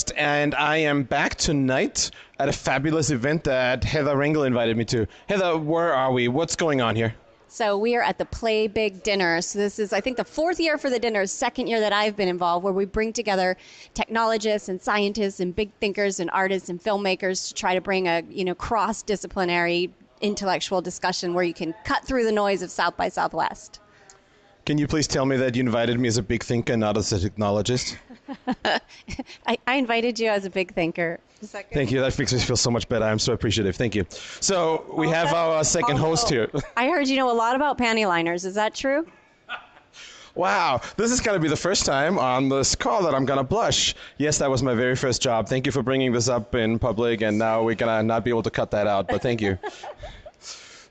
Southwest, and I am back tonight at a fabulous event that Heather Rengel invited me to. Heather, where are we? What's going on here? So we are at the Play Big Dinner. So this is, I think, the fourth year for the dinner, second year that I've been involved, where we bring together technologists and scientists and big thinkers and artists and filmmakers to try to bring a cross-disciplinary intellectual discussion where you can cut through the noise of South by Southwest. Can you please tell me that you invited me as a big thinker, not as a technologist? I invited you as a big thinker. Thank you. That makes me feel so much better. I'm so appreciative. Thank you. So we have our second host here. I heard you know a lot about panty liners. Is that true? Wow. This is going to be the first time on this call that I'm going to blush. Yes, that was my very first job. Thank you for bringing this up in public, and now we're going to not be able to cut that out, but thank you.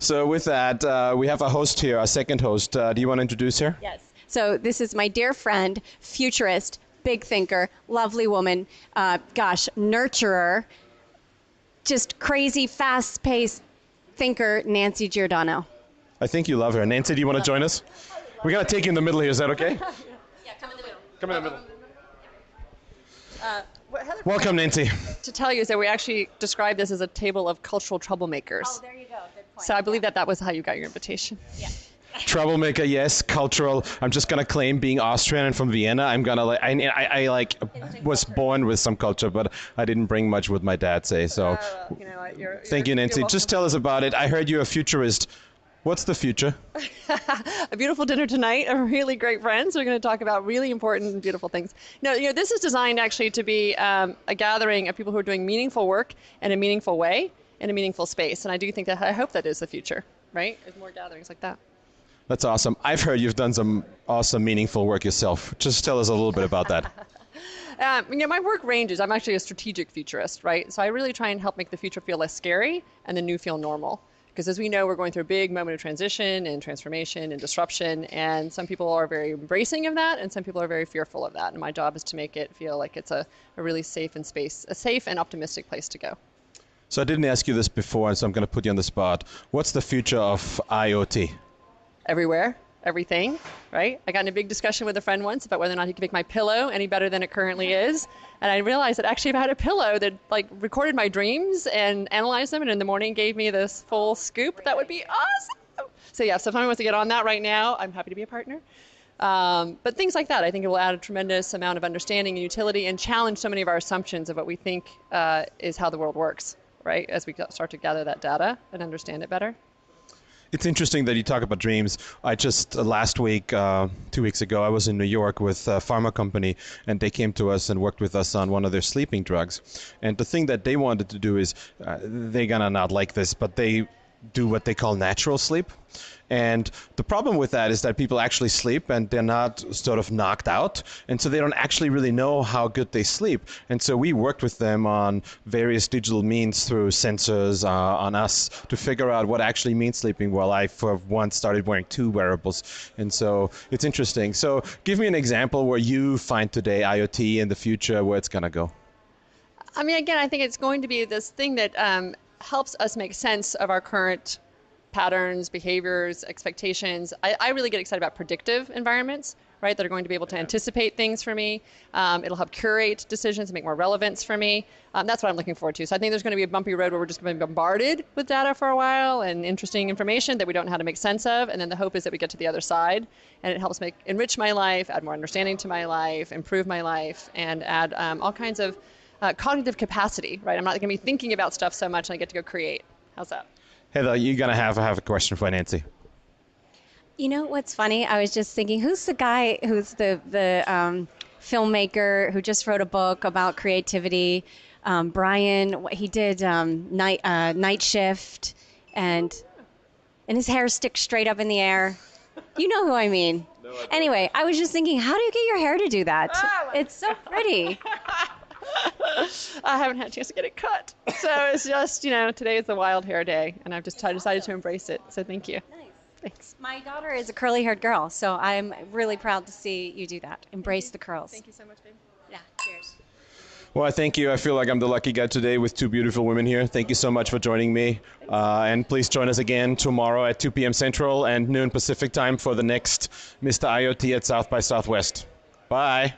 So with that, we have a host here, our second host. Do you want to introduce her? Yes. So this is my dear friend, futurist, big thinker, lovely woman, nurturer, just crazy, fast-paced thinker, Nancy Giordano. I think you love her. Nancy, do you want to join us? We're going to take you in the middle here. Is that okay? Yeah, come in the middle. Come in the middle. What Heather Welcome, Nancy. to tell you is that we actually described this as a table of cultural troublemakers. Oh, there you go. Good point. So I believe that was how you got your invitation. Yeah. Troublemaker, yes. Cultural. I'm just gonna claim being Austrian and from Vienna. I'm gonna was born with some culture, but I didn't bring much with my dad. So, thank you, Nancy. Just tell us about it. I heard you're a futurist. What's the future? A beautiful dinner tonight. A really great friends. We're going to talk about really important and beautiful things. No, this is designed actually to be a gathering of people who are doing meaningful work in a meaningful way in a meaningful space. And I hope that is the future, right? There's more gatherings like that. That's awesome. I've heard you've done some awesome, meaningful work yourself. Just tell us a little bit about that. My work ranges. I'm actually a strategic futurist, right? So I really try and help make the future feel less scary and the new feel normal. Because as we know, we're going through a big moment of transition and transformation and disruption, and some people are very embracing of that, and some people are very fearful of that. And my job is to make it feel like it's a really safe and optimistic place to go. So I didn't ask you this before, and so I'm going to put you on the spot. What's the future of IoT? Everywhere, everything, right? I got in a big discussion with a friend once about whether or not he could make my pillow any better than it currently is. And I realized that actually if I had a pillow that recorded my dreams and analyzed them and in the morning gave me this full scoop, that would be awesome. So yeah, so if anyone wants to get on that right now, I'm happy to be a partner. But things like that, I think it will add a tremendous amount of understanding and utility and challenge so many of our assumptions of what we think is how the world works, right? As we start to gather that data and understand it better. It's interesting that you talk about dreams. I just, last week, 2 weeks ago, I was in New York with a pharma company, and they came to us and worked with us on one of their sleeping drugs. And the thing that they wanted to do is, they're going to not like this, but they do what they call natural sleep. And the problem with that is that people actually sleep and they're not sort of knocked out. And so they don't actually really know how good they sleep. And so we worked with them on various digital means through sensors on us to figure out what actually means sleeping well. I, for one, started wearing 2 wearables. And so it's interesting. So give me an example where you find today IoT in the future, where it's going to go. I mean, again, I think it's going to be this thing that helps us make sense of our current patterns, behaviors, expectations. I really get excited about predictive environments, right, that are going to be able to anticipate things for me. It'll help curate decisions and make more relevance for me. That's what I'm looking forward to. So I think there's going to be a bumpy road where we're just going to be bombarded with data for a while and interesting information that we don't know how to make sense of. And then the hope is that we get to the other side and it helps enrich my life, add more understanding to my life, improve my life, and add all kinds of cognitive capacity, right? I'm not going to be thinking about stuff so much and I get to go create. How's that? Heather, you're going to have a question for Nancy. You know what's funny? I was just thinking, who's the guy who's the filmmaker who just wrote a book about creativity? Brian, he did Night Shift, and his hair sticks straight up in the air. You know who I mean. No, I anyway, I was just thinking, how do you get your hair to do that? It's so pretty. I haven't had a chance to get it cut. So it's just, today is the wild hair day, and I've just decided to embrace it. So thank you. Nice. Thanks. My daughter is a curly-haired girl, so I'm really proud to see you do that. Embrace the curls. Thank you so much, babe. Yeah, cheers. Well, I thank you. I feel like I'm the lucky guy today with 2 beautiful women here. Thank you so much for joining me. And please join us again tomorrow at 2 p.m. Central and noon Pacific time for the next Mr. IoT at South by Southwest. Bye.